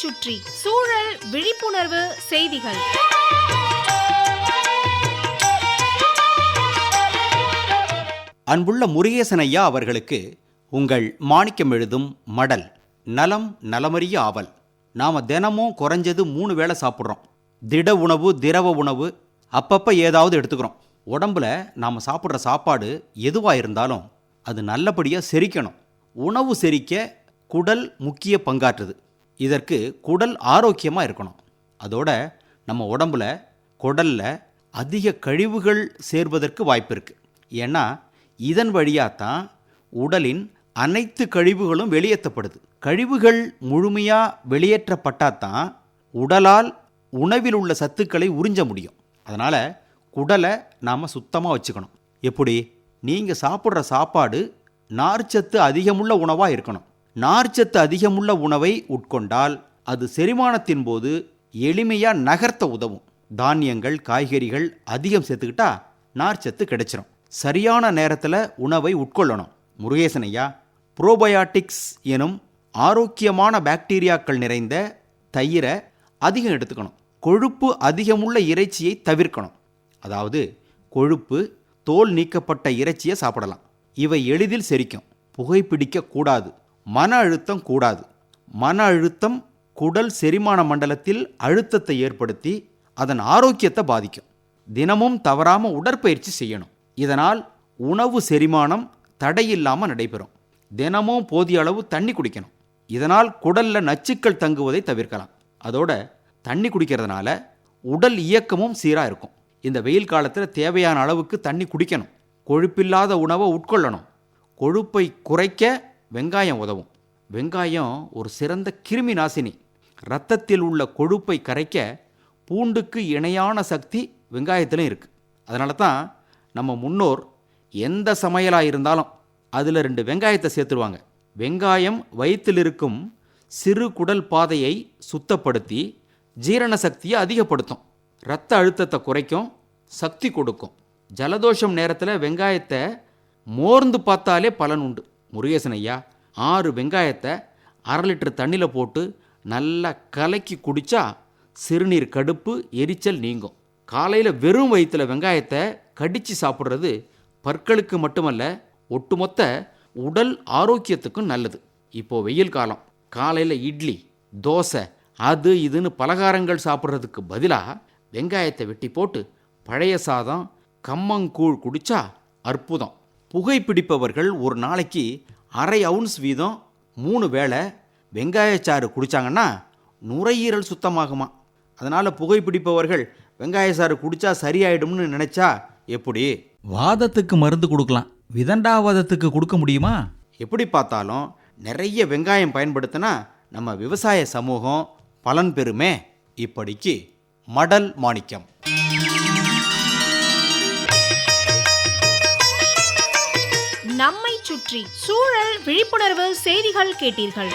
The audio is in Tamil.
சுற்றி சூழல் விழிப்புணர்வு செய்திகள். அன்புள்ள முருகேசன் ஐயா அவர்களுக்கு உங்கள் மாணிக்கம் எழுதும் மடல். நலம் நலமறிய ஆவல். நாம் தினமும் குறைஞ்சது 3 வேளை சாப்பிட்றோம். திட உணவு, திரவ உணவு அப்பப்போ ஏதாவது எடுத்துக்கிறோம். உடம்புல நாம் சாப்பிட்ற சாப்பாடு எதுவாக இருந்தாலும் அது நல்லபடியாக செரிக்கணும். உணவு செரிக்க குடல் முக்கிய பங்காற்றுது. இதற்கு குடல் ஆரோக்கியமாக இருக்கணும். அதோட நம்ம உடம்புல குடலில் அதிக கழிவுகள் சேர்வதற்கு வாய்ப்பு இருக்குது. ஏன்னா இதன் வழியாக தான் உடலின் அனைத்து கழிவுகளும் வெளியேற்றப்படுது. கழிவுகள் முழுமையாக வெளியேற்றப்பட்டால் தான் உடலால் உணவில் உள்ள சத்துக்களை உறிஞ்ச முடியும். அதனால் குடலை நாம் சுத்தமாக வச்சுக்கணும். எப்படி? நீங்கள் சாப்பிட்ற சாப்பாடு நார்ச்சத்து அதிகமுள்ள உணவாக இருக்கணும். நார்ச்சத்து அதிகமுள்ள உணவை உட்கொண்டால் அது செரிமானத்தின் போது எளிமையாக நகர்த்த உதவும். தானியங்கள், காய்கறிகள் அதிகம் சேர்த்துக்கிட்டா நார்ச்சத்து கிடைச்சிரும். சரியான நேரத்தில் உணவை உட்கொள்ளணும். முருகேசன் ஐயா, புரோபயாட்டிக்ஸ் எனும் ஆரோக்கியமான பாக்டீரியாக்கள் நிறைந்த தயிரை அதிகம் எடுத்துக்கணும். கொழுப்பு அதிகமுள்ள இறைச்சியை தவிர்க்கணும். அதாவது கொழுப்பு, தோல் நீக்கப்பட்ட இறைச்சியை சாப்பிடலாம். இவை எளிதில் செரிக்கும். புகைப்பிடிக்க கூடாது. மன அழுத்தம் கூடாது. மன அழுத்தம் குடல் செரிமான மண்டலத்தில் அழுத்தத்தை ஏற்படுத்தி அதன் ஆரோக்கியத்தை பாதிக்கும். தினமும் தவறாமல் உடற்பயிற்சி செய்யணும். இதனால் உணவு செரிமானம் தடையில்லாமல் நடைபெறும். தினமும் போதிய அளவு தண்ணி குடிக்கணும். இதனால் குடலில் நச்சுக்கள் தங்குவதை தவிர்க்கலாம். அதோட தண்ணி குடிக்கிறதுனால உடல் இயக்கமும் சீராக இருக்கும். இந்த வெயில் காலத்தில் தேவையான அளவுக்கு தண்ணி குடிக்கணும். கொழுப்பில்லாத உணவை உட்கொள்ளணும். கொழுப்பை குறைக்க வெங்காயம் உதவும். வெங்காயம் ஒரு சிறந்த கிருமி நாசினி. இரத்தத்தில் உள்ள கொழுப்பை கரைக்க பூண்டுக்கு இணையான சக்தி வெங்காயத்திலும் இருக்குது. அதனால தான் நம்ம முன்னோர் எந்த சமையலாக இருந்தாலும் அதில் 2 வெங்காயத்தை சேர்த்துருவாங்க. வெங்காயம் வயிற்றில் இருக்கும் சிறு குடல் பாதையை சுத்தப்படுத்தி ஜீரண சக்தியை அதிகப்படுத்தும். இரத்த அழுத்தத்தை குறைக்கும், சக்தி கொடுக்கும். ஜலதோஷம் நேரத்தில் வெங்காயத்தை மோர்ந்து பார்த்தாலே பலன் உண்டு. முருகேசன் ஐயா, 6 வெங்காயத்தை 1/2 லிட்டர் தண்ணியில் போட்டு நல்லா கலக்கி குடித்தா சிறுநீர் கடுப்பு, எரிச்சல் நீங்கும். காலையில் வெறும் வயிற்றில் வெங்காயத்தை கடித்து சாப்பிட்றது பற்களுக்கு மட்டுமல்ல, ஒட்டுமொத்த உடல் ஆரோக்கியத்துக்கும் நல்லது. இப்போது வெயில் காலம். காலையில் இட்லி, தோசை, அது இதுன்னு பலகாரங்கள் சாப்பிட்றதுக்கு பதிலாக வெங்காயத்தை வெட்டி போட்டு பழைய சாதம், கம்மங்கூழ் குடித்தா அற்புதம். புகைப்பிடிப்பவர்கள் ஒரு நாளைக்கு 1/2 அவுன்ஸ் வீதம் 3 வேளை வெங்காயச்சாறு குடித்தாங்கன்னா நுரையீரல் சுத்தமாகுமா. அதனால் புகைப்பிடிப்பவர்கள் வெங்காயச்சாறு குடித்தா சரியாயிடும்னு நினச்சா எப்படி? வாதத்துக்கு மருந்து கொடுக்கலாம், விதண்டாவாதத்துக்கு கொடுக்க முடியுமா? எப்படி பார்த்தாலும் நிறைய வெங்காயம் பயன்படுத்தினா நம்ம விவசாய சமூகம் பலன் பெறுமே. இப்படிக்கு மடல் மாணிக்கம். நம்மை சுற்றி சூழல் விழிப்புணர்வு செய்திகள் கேட்டீர்கள்.